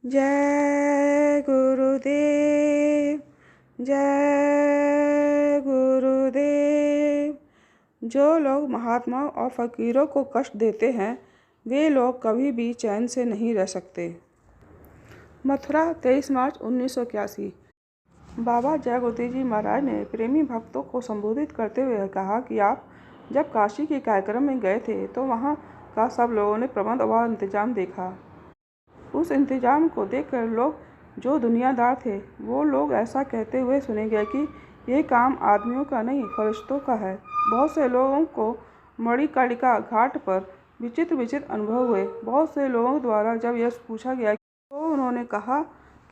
जय गुरुदेव, जय गुरुदेव। जो लोग महात्माओं और फ़कीरों को कष्ट देते हैं, वे लोग कभी भी चैन से नहीं रह सकते। मथुरा 23 मार्च 1981। बाबा जय गुरुदेव जी महाराज ने प्रेमी भक्तों को संबोधित करते हुए कहा कि आप जब काशी के कार्यक्रम में गए थे तो वहाँ का सब लोगों ने प्रबंध व इंतजाम देखा। उस इंतजाम को देखकर लोग जो दुनियादार थे वो लोग ऐसा कहते हुए सुने गए कि ये काम आदमियों का नहीं फरिश्तों का है। बहुत से लोगों को मणिकर्णिका घाट पर विचित्र विचित्र अनुभव हुए। बहुत से लोगों द्वारा जब यह पूछा गया तो उन्होंने कहा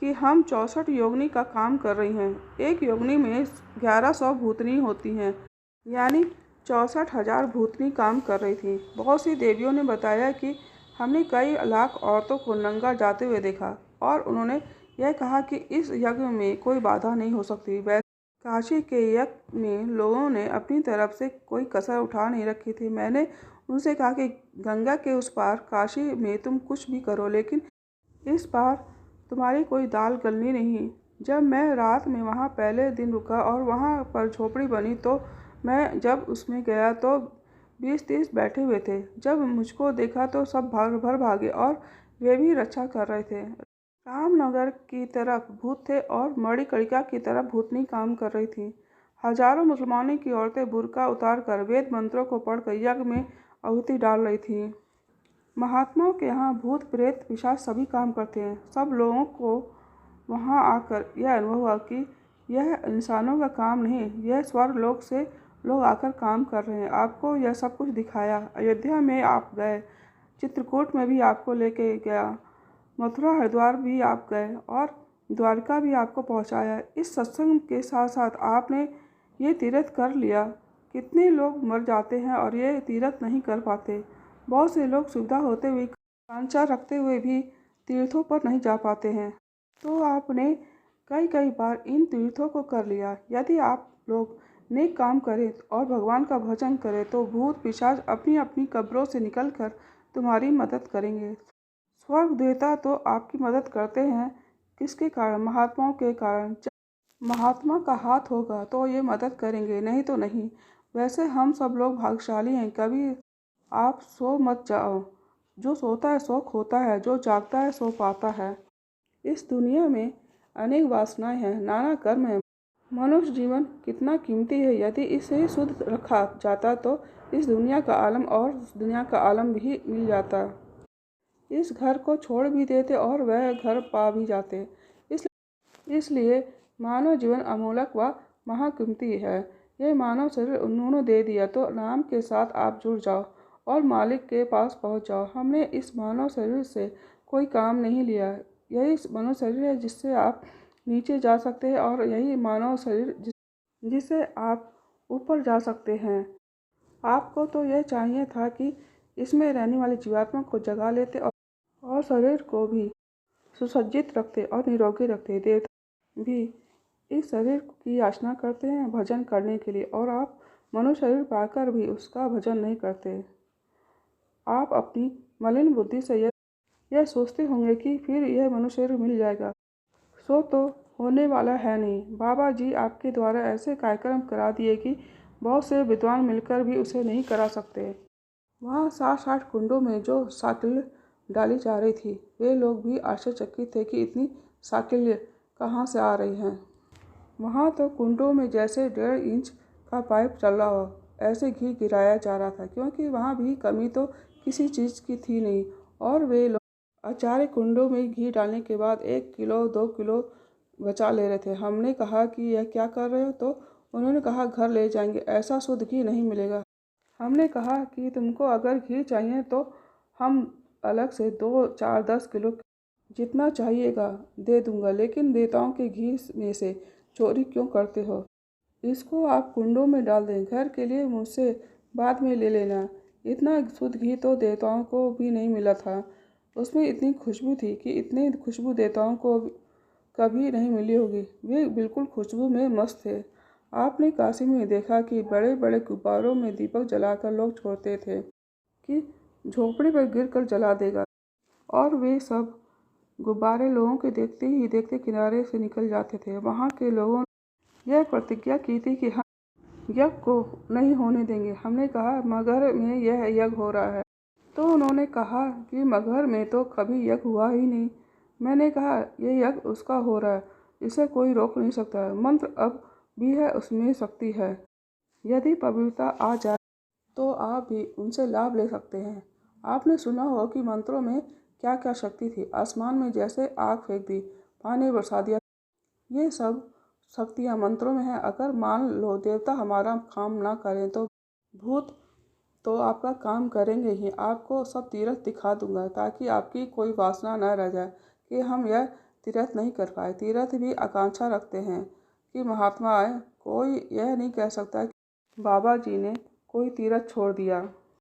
कि हम 64 योगिनी का काम कर रही हैं। एक योगिनी में 1100 भूतनी होती हैं, यानी 64,000 भूतनी काम कर रही थी। बहुत सी देवियों ने बताया कि हमने कई लाख औरतों को नंगा जाते हुए देखा और उन्होंने यह कहा कि इस यज्ञ में कोई बाधा नहीं हो सकती। वैसे काशी के यज्ञ में लोगों ने अपनी तरफ से कोई कसर उठा नहीं रखी थी। मैंने उनसे कहा कि गंगा के उस पार काशी में तुम कुछ भी करो, लेकिन इस पार तुम्हारी कोई दाल गलनी नहीं। जब मैं रात में वहाँ पहले दिन रुका और वहाँ पर झोपड़ी बनी तो मैं जब उसमें गया तो 20-30 बैठे हुए थे। जब मुझको देखा तो सब भर भागे और वे भी रक्षा कर रहे थे। रामनगर की तरफ भूत थे और मणिकर्णिका की तरफ भूतनी काम कर रही थी। हजारों मुसलमानों की औरतें बुर्का उतार कर वेद मंत्रों को पढ़कर यज्ञ में आहुति डाल रही थीं। महात्माओं के यहाँ भूत प्रेत पिशाच सभी काम करते हैं। सब लोगों को वहाँ आकर यह अनुभव हुआ कि यह इंसानों का काम नहीं, यह स्वर्ग लोक से लोग आकर काम कर रहे हैं। आपको यह सब कुछ दिखाया। अयोध्या में आप गए, चित्रकूट में भी आपको लेके गया, मथुरा हरिद्वार भी आप गए और द्वारका भी आपको पहुँचाया। इस सत्संग के साथ साथ आपने ये तीर्थ कर लिया। कितने लोग मर जाते हैं और ये तीर्थ नहीं कर पाते। बहुत से लोग सुविधा होते हुए कांचा रखते हुए भी तीर्थों पर नहीं जा पाते हैं। तो आपने कई बार इन तीर्थों को कर लिया। यदि आप लोग नेक काम करें और भगवान का भजन करें तो भूत पिशाच अपनी अपनी कब्रों से निकलकर तुम्हारी मदद करेंगे। स्वर्ग देवता तो आपकी मदद करते हैं। किसके कारण? महात्माओं के कारण। जब महात्मा का हाथ होगा तो ये मदद करेंगे, नहीं तो नहीं। वैसे हम सब लोग भाग्यशाली हैं। कभी आप सो मत जाओ। जो सोता है सो खोता है, जो जागता है सो पाता है। इस दुनिया में अनेक वासनाएं हैं, नाना कर्म हैं। मनुष्य जीवन कितना कीमती है। यदि इसे शुद्ध रखा जाता तो इस दुनिया का आलम और उस दुनिया का आलम भी मिल जाता। इस घर को छोड़ भी देते और वह घर पा भी जाते। इसलिए मानव जीवन अमूल्य व महाकीमती है। यह मानव शरीर उन्होंने दे दिया तो नाम के साथ आप जुड़ जाओ और मालिक के पास पहुंच जाओ। हमने इस मानव शरीर से कोई काम नहीं लिया। यही मानव शरीर है जिससे आप नीचे जा सकते हैं और यही मानव शरीर जिससे आप ऊपर जा सकते हैं। आपको तो यह चाहिए था कि इसमें रहने वाली जीवात्मा को जगा लेते और शरीर को भी सुसज्जित रखते और निरोगी रखते। देवता भी इस शरीर की याचना करते हैं भजन करने के लिए और आप मनुष्य शरीर पाकर भी उसका भजन नहीं करते। आप अपनी मलिन बुद्धि से यह सोचते होंगे कि फिर यह मनुष्य शरीर मिल जाएगा। सो तो होने वाला है नहीं। बाबा जी आपके द्वारा ऐसे कार्यक्रम करा दिए कि बहुत से विद्वान मिलकर भी उसे नहीं करा सकते। वहाँ 60-60 कुंडों में जो साकिल्य डाली जा रही थी, वे लोग भी आश्चर्यचकित थे कि इतनी साकिल्य कहाँ से आ रही हैं। वहाँ तो कुंडों में जैसे 1.5 इंच का पाइप चल रहा हो, ऐसे घी गिराया जा रहा था, क्योंकि वहाँ भी कमी तो किसी चीज़ की थी नहीं। और वे लोग आचार्य कुंडों में घी डालने के बाद 1 किलो 2 किलो बचा ले रहे थे। हमने कहा कि यह क्या कर रहे हो? तो उन्होंने कहा घर ले जाएंगे, ऐसा शुद्ध घी नहीं मिलेगा। हमने कहा कि तुमको अगर घी चाहिए तो हम अलग से 2, 4, 10 किलो जितना चाहिएगा दे दूंगा, लेकिन देवताओं के घी में से चोरी क्यों करते हो? इसको आप कुंडों में डाल दें, घर के लिए मुझसे बाद में ले लेना। इतना शुद्ध घी तो देवताओं को भी नहीं मिला था। उसमें इतनी खुशबू थी कि इतनी खुशबू देवताओं को कभी नहीं मिली होगी। वे बिल्कुल खुशबू में मस्त थे। आपने काशी में देखा कि बड़े बड़े गुब्बारों में दीपक जलाकर लोग छोड़ते थे कि झोपड़ी पर गिर कर जला देगा, और वे सब गुब्बारे लोगों के देखते ही देखते किनारे से निकल जाते थे। वहाँ के लोगों ने यह प्रतिज्ञा की थी कि हम यज्ञ को नहीं होने देंगे। हमने कहा, मगहर में यह यज्ञ हो रहा है। तो उन्होंने कहा कि मगहर में तो कभी यज्ञ हुआ ही नहीं। मैंने कहा, यह यज्ञ उसका हो रहा है, इसे कोई रोक नहीं सकता। मंत्र अब भी है, उसमें शक्ति है। यदि पवित्रता आ जाए तो आप भी उनसे लाभ ले सकते हैं। आपने सुना होगा कि मंत्रों में क्या क्या शक्ति थी। आसमान में जैसे आग फेंक दी, पानी बरसा दिया। ये सब शक्तियाँ मंत्रों में हैं। अगर मान लो देवता हमारा काम ना करें तो भूत तो आपका काम करेंगे ही। आपको सब तीर्थ दिखा दूंगा ताकि आपकी कोई वासना न रह जाए कि हम यह तीर्थ नहीं कर पाए। तीर्थ भी आकांक्षा रखते हैं कि महात्मा आए। कोई यह नहीं कह सकता कि बाबा जी ने कोई तीर्थ छोड़ दिया।